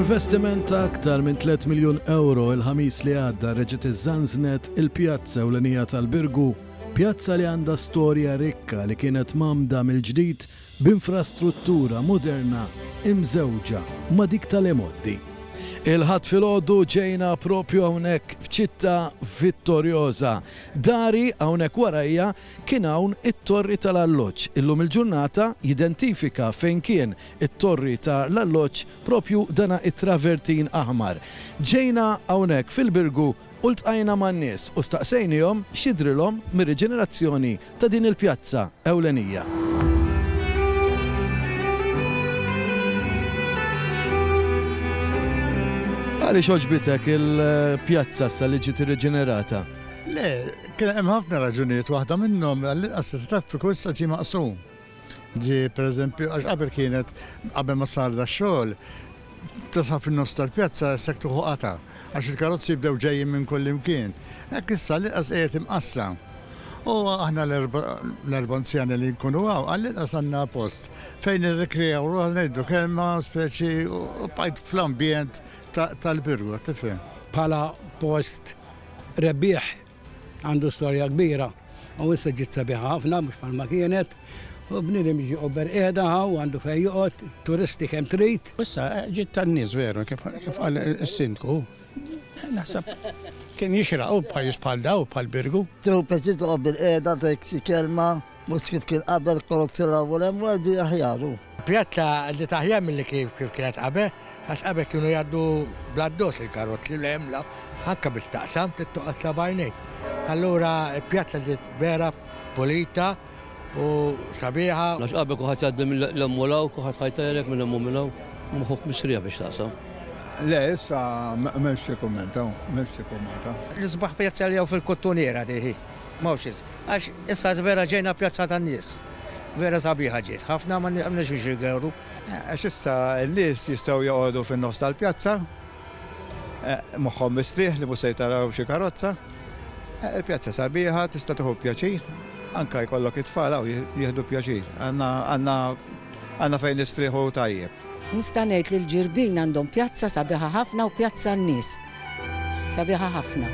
B'investiment ta' aktar minn 3 miljun euro il-ħamis li għadda reġet iż-żanżnet il-pjazza ewlenija tal-Birgu, pjazza li għandha storja rikka li kienet mamda mill-ġdid b'infrastruttura moderna imżewġa ma' dik tal-emoddi. Il-ħadd filgħodu ġejna propju hawnhekk f'ċittà Vittorjosa. Dari hawnhekk warajja kien hawn it-torri tal-alloġġ. Illum il-ġurnata jidentifika fejn kien it-torri tal-alloġġ propju dana it-travertin aħmar. Ġejna hawnhekk fil-Birgu u ltqajna man-nies u staqsejnihom x'jidrilhom mir-riġenerazzjoni ta' din il-pjazza ewlenija. Għaliex oġbitek il-pjazza sa li ġiet irriġenerata? Le, kien hemm ħafna raġunijiet, waħda minnhom għall-inqas traffiku issa ġie maqsum. Pereżempju, għax qabel kienet qabel ma sar da xogħol, tasħab fin-nofs tal-pjazza sektu ħuqata għax il-karozzi jibdew ġejjin minn kull imkien. Hekk issa l-inqas qiegħed imqassam. U aħna l-erbanzjani li nkunu għall-inqas għandna post fejn irrekrejaw ruħ ngħidu kelma speċi u bqajt fl-ambjent tal-Birgu, tifhem. Bħala post rebbieħ għandu storja kbira u issa ġiet sabiħa ħafna mhux bħalma kienet u bniedem jiġi qober qiegħda u għandu fejn joqgħod turisti kemm trid. Issa ġiet tan-nies veru kif qal is-sindku. Naħseb kien jixraqu bħajus bħal daw bħal Birgu. Tu peċit qobbel qiegħda dik xi kelma mhux kif kien qabel karozzi l-ewwel hemm wadi aħjaru. Pjazza li taħjar mill-li kif kienet qabel, għax qabel kienu jgħaddu bladdos il-karozzi li jemla, anka biex taqsam tittuqqas bajnejk. Allura pjazza li vera pulita u sabiħa. Għax qabel kuħat jgħaddi mill-emmulaw, kuħat ħajtajrek mill-emmumilaw, muħuk misrija biex taqsam. Le, issa m'hemmx kommentaw, L-isbaħ pjazza li jew fil-kottuniera diħi, mawx għax issa vera ġejna pjazza tan-nies. Vera sabiħa ġiet, ħafna ma nix nxigħeru. Għax issa n-nies jistgħu joqogħdu fin-nofs tal-pjazza, moħħhom mistrieħ li mhux se jtaraw xi karozza. Il-pjazza sabiħa tista' tieħu pjaċir, anke jkollok it-tfal jieħdu pjaċir. Għandna fejn nistrieħu tajjeb. Nista' ngħid li l-ġirbin għandhom pjazza sabiħa ħafna u pjazza n-nies. Sabiħa ħafna.